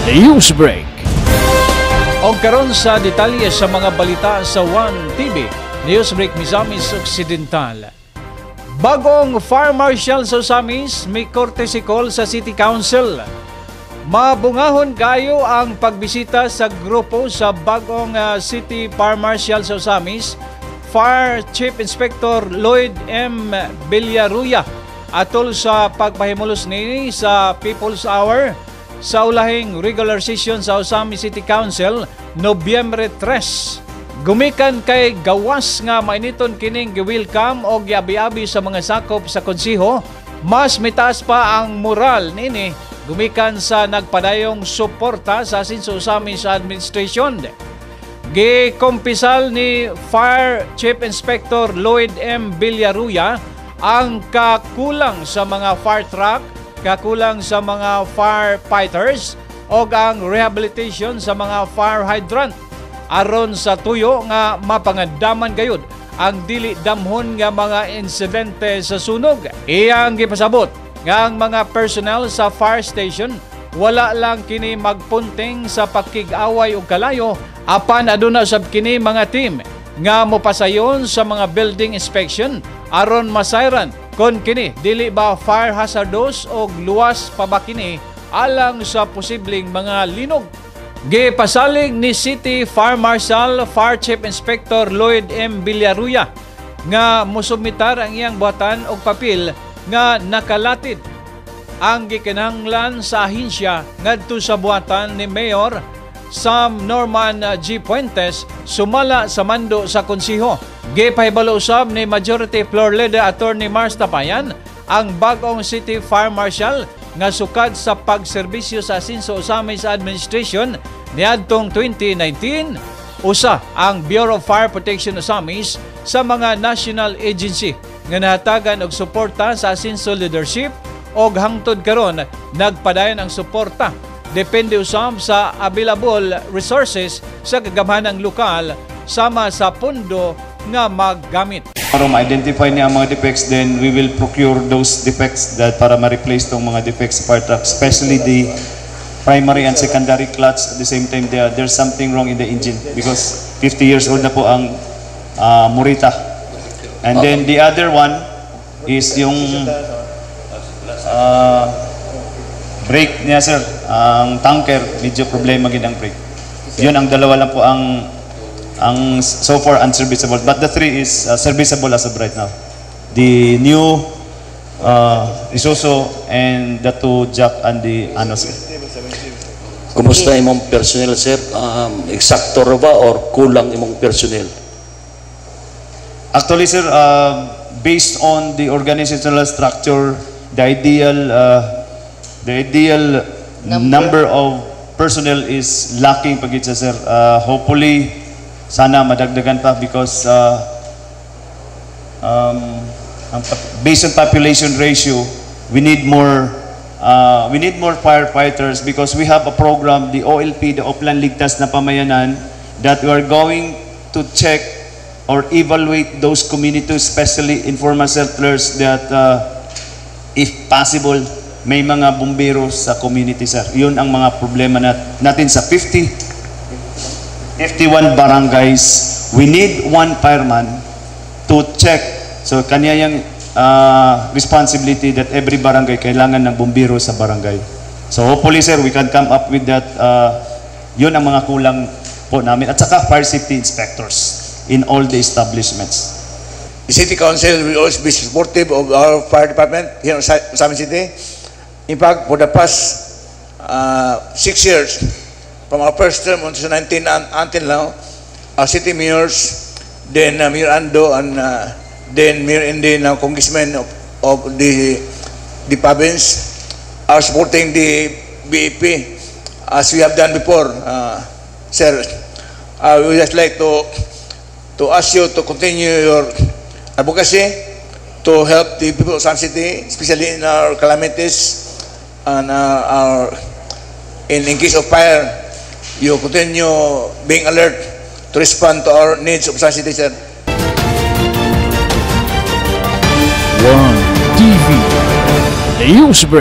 Newsbreak. O karon sa detalye sa mga balita sa One TV, Newsbreak Misamis Occidental. Bagong Fire Marshal sa Osamis may courtesy call sa City Council. Mabungahon kayo ang pagbisita sa grupo sa bagong City Fire Marshal sa Osamis, Fire Chief Inspector Lloyd M. Villaruya, atol sa pagpahimulos nini sa People's Hour sa ulahing regular session sa Osamis City Council Nobyembre 3. Gumikan kay gawas nga mainiton kining gi-welcome o giabi-abi sa mga sakop sa konsiho, mas mitaas pa ang moral nini gumikan sa nagpadayong suporta sa asin sa Osamis Administration. Gikompisal ni Fire Chief Inspector Lloyd M. Villaruya ang kakulang sa mga fire truck, kakulang sa mga firefighters o ang rehabilitation sa mga fire hydrant aron sa tuyo nga mapangadaman gayud ang dili damhon nga mga insidente sa sunog. Iyang gipasabot nga ang mga personnel sa fire station wala lang kini magpunting sa pakig-away ug kalayo, apan aduna sab kini mga team nga mopasayon sa mga building inspection aron masayran kon kini dili ba fire hazardous o luwas pa ba kini alang sa posibleng mga linog. Gipasalig ni City Fire Marshal Fire Chief Inspector Lloyd M. Villaruya nga musumitar ang iyang buhatan og papel nga nakalatid ang gikinahanglan sa ahensya ngadto sa buhatan ni Mayor Sam Norman G. Puentes sumala sa mando sa konsiho. Gipahibalo usab ni Majority Floor Leader Attorney Mars Tapayan ang bagong City Fire Marshal nga sukad sa pagserbisyo sa asin sa Osamis Administration niadtong 2019. Usa ang Bureau of Fire Protection Osamis sa mga national agency nga nahatagan og suporta sa asin sa leadership og hangtod karon nagpadayon ang suporta depende usab sa available resources sa kagamhanang lokal sama sa pondo nga maggamit. Para ma-identify niya ang mga defects, then we will procure those defects that para ma-replace tong mga defects sa fire truck, especially the primary and secondary clutch. At the same time, there's something wrong in the engine because 50 years old na po ang Morita. And then the other one is yung brake niya, sir. Ang tanker, medyo problema gid ang brake. Yun ang dalawa lang po ang so far unserviceable, but the three is serviceable as of right now. The new Isuzu and the two Jack and the sir. Kumusta imong personnel, sir? Eksakto ra ba or kulang imong personnel? Actually, sir, based on the organizational structure, the ideal number of personnel is lacking pagit sa, sir. Hopefully sana madagdagan pa because based on population ratio, we need more firefighters because we have a program, the OLP, the Oplan Ligtas na Pamayanan, that we are going to check or evaluate those communities, especially informal settlers, that if possible, may mga bumbero sa community, sir. Yun ang mga problema natin sa 51 barangays. We need one fireman to check. So kanya yung responsibility that every barangay kailangan ng bumbero sa barangay. So hopefully, sir, we can come up with that. Yun ang mga kulang po namin. At saka fire safety inspectors in all the establishments. The City Council will always be supportive of our fire department here in Osamis City. In fact, for the past 6 years, from our first term on 2019 until now, our city mayors, then Mayor Ando, and then Mayor Indy, now congressmen of the province, are supporting the BEP as we have done before. Sir, I would just like to ask you to continue your advocacy to help the people of Osamis City, especially in our calamities and in case of fire. You continue being alert to respond to our needs of Osamis City, sir. One TV Newsbreak.